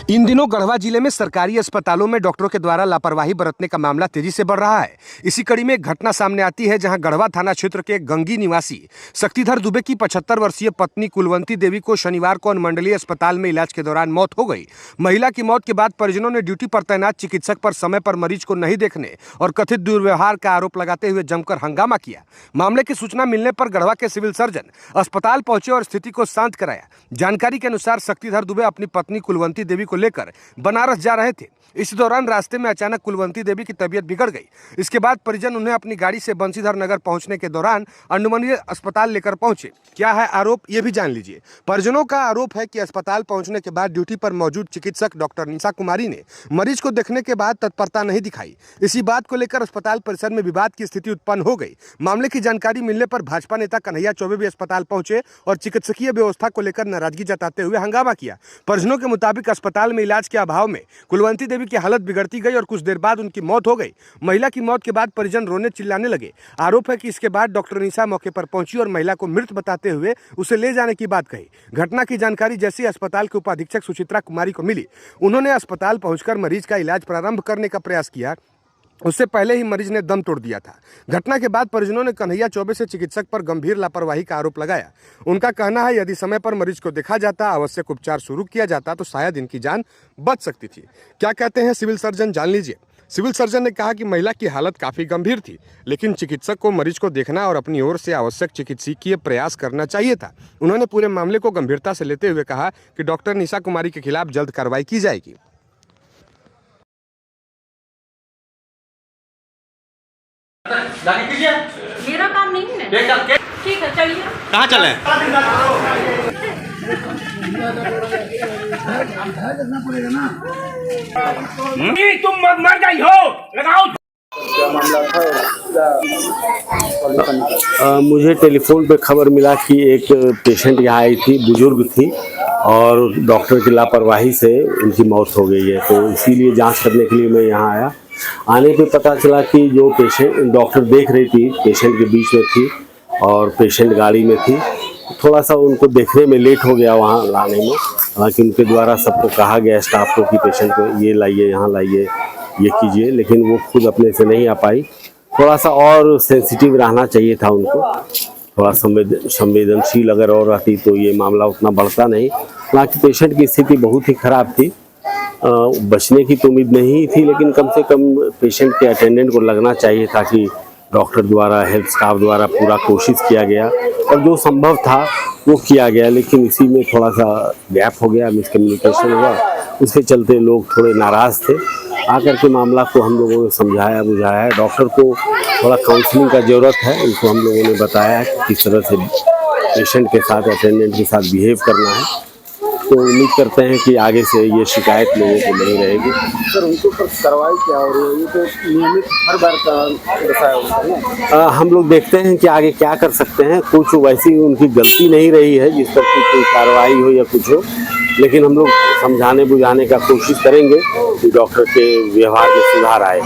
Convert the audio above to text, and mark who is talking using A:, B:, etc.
A: इन दिनों गढ़वा जिले में सरकारी अस्पतालों में डॉक्टरों के द्वारा लापरवाही बरतने का मामला तेजी से बढ़ रहा है। इसी कड़ी में एक घटना सामने आती है जहां गढ़वा थाना क्षेत्र के गंगी निवासी शक्तिधर दुबे की 75 वर्षीय पत्नी कुलवंती देवी को शनिवार को अनुमंडलीय अस्पताल में इलाज के दौरान मौत हो गई। महिला की मौत के बाद परिजनों ने ड्यूटी पर तैनात चिकित्सक पर समय पर मरीज को नहीं देखने और कथित दुर्व्यवहार का आरोप लगाते हुए जमकर हंगामा किया। मामले की सूचना मिलने पर गढ़वा के सिविल सर्जन अस्पताल पहुंचे और स्थिति को शांत कराया। जानकारी के अनुसार शक्तिधर दुबे अपनी पत्नी कुलवंती देवी को लेकर बनारस जा रहे थे। इस दौरान रास्ते में अचानक कुलवंती देवी की तबीयत बिगड़ गई। इसके बाद परिजन उन्हें अपनी गाड़ी से बंशीधर नगर पहुंचने के दौरान अनुमंडलीय अस्पताल लेकर पहुंचे। क्या है आरोप, ये भी जान लीजिए। परिजनों का आरोप है कि अस्पताल पहुंचने के बाद ड्यूटी पर मौजूद चिकित्सक डॉक्टर निशा कुमारी ने मरीज को देखने के बाद तत्परता नहीं दिखाई। इसी बात को लेकर अस्पताल परिसर में विवाद की स्थिति उत्पन्न हो गई। मामले की जानकारी मिलने पर भाजपा नेता कन्हैया चौबे भी अस्पताल पहुंचे और चिकित्सकीय व्यवस्था को लेकर नाराजगी जताते हुए हंगामा किया। परिजनों के मुताबिक अस्पताल में इलाज के अभाव में कुलवंती देवी की हालत बिगड़ती गई और कुछ देर बाद उनकी मौत हो गई। महिला की मौत के बाद परिजन रोने चिल्लाने लगे। आरोप है कि इसके बाद डॉक्टर निशा मौके पर पहुंची और महिला को मृत बताते हुए उसे ले जाने की बात कही। घटना की जानकारी जैसे ही अस्पताल के उपाधीक्षक सुचित्रा कुमारी को मिली, उन्होंने अस्पताल पहुंचकर मरीज का इलाज प्रारंभ करने का प्रयास किया। उससे पहले ही मरीज ने दम तोड़ दिया था। घटना के बाद परिजनों ने कन्हैया चौबे से चिकित्सक पर गंभीर लापरवाही का आरोप लगाया। उनका कहना है यदि समय पर मरीज को देखा जाता, आवश्यक उपचार शुरू किया जाता तो शायद इनकी जान बच सकती थी। क्या कहते हैं सिविल सर्जन, जान लीजिए। सिविल सर्जन ने कहा कि महिला की हालत काफ़ी गंभीर थी, लेकिन चिकित्सक को मरीज को देखना और अपनी ओर से आवश्यक चिकित्सकीय प्रयास करना चाहिए था। उन्होंने पूरे मामले को गंभीरता से लेते हुए कहा कि डॉक्टर निशा कुमारी के खिलाफ जल्द कार्रवाई की जाएगी।
B: मेरा काम नहीं है। ठीक है, चलिए।
C: कहाँ चले?
D: तुम मर गई हो, लगाओ।
E: मुझे टेलीफोन पे खबर मिला कि एक पेशेंट यहाँ आई थी, बुजुर्ग थी और डॉक्टर की लापरवाही से उनकी मौत हो गई है। तो इसीलिए जांच करने के लिए मैं यहाँ आया। आने पे पता चला कि जो पेशेंट डॉक्टर देख रही थी पेशेंट के बीच में थी और पेशेंट गाड़ी में थी। थोड़ा सा उनको देखने में लेट हो गया वहाँ लाने में। हालांकि उनके द्वारा सबको कहा गया स्टाफ को कि पेशेंट को ये लाइए, यहाँ लाइए, ये कीजिए, लेकिन वो खुद अपने से नहीं आ पाई। थोड़ा सा और सेंसिटिव रहना चाहिए था उनको, थोड़ा संवेदनशील अगर और रहती तो ये मामला उतना बढ़ता नहीं। हालांकि पेशेंट की स्थिति बहुत ही ख़राब थी, बचने की तो उम्मीद नहीं थी, लेकिन कम से कम पेशेंट के अटेंडेंट को लगना चाहिए था कि डॉक्टर द्वारा, हेल्थ स्टाफ द्वारा पूरा कोशिश किया गया और जो संभव था वो किया गया। लेकिन इसी में थोड़ा सा गैप हो गया, मिसकम्युनिकेशन हुआ, उसके चलते लोग थोड़े नाराज़ थे। आकर के मामला को हम लोगों ने समझाया बुझाया। डॉक्टर को थोड़ा काउंसलिंग का ज़रूरत है, उनको हम लोगों ने बताया कि किस तरह से पेशेंट के साथ, अटेंडेंट के साथ बिहेव करना है। तो उम्मीद करते हैं कि आगे से ये शिकायत लोगों को नहीं रहेगी।
F: सर, उनके ऊपर कार्रवाई क्या हो रही है? ये तो नियमित हर बार का बताया होता है।
E: हम लोग देखते हैं कि आगे क्या कर सकते हैं। कुछ वैसी उनकी गलती नहीं रही है जिस पर कोई कार्रवाई हो या कुछ हो, लेकिन हम लोग समझाने बुझाने का कोशिश करेंगे कि डॉक्टर के व्यवहार में सुधार आए।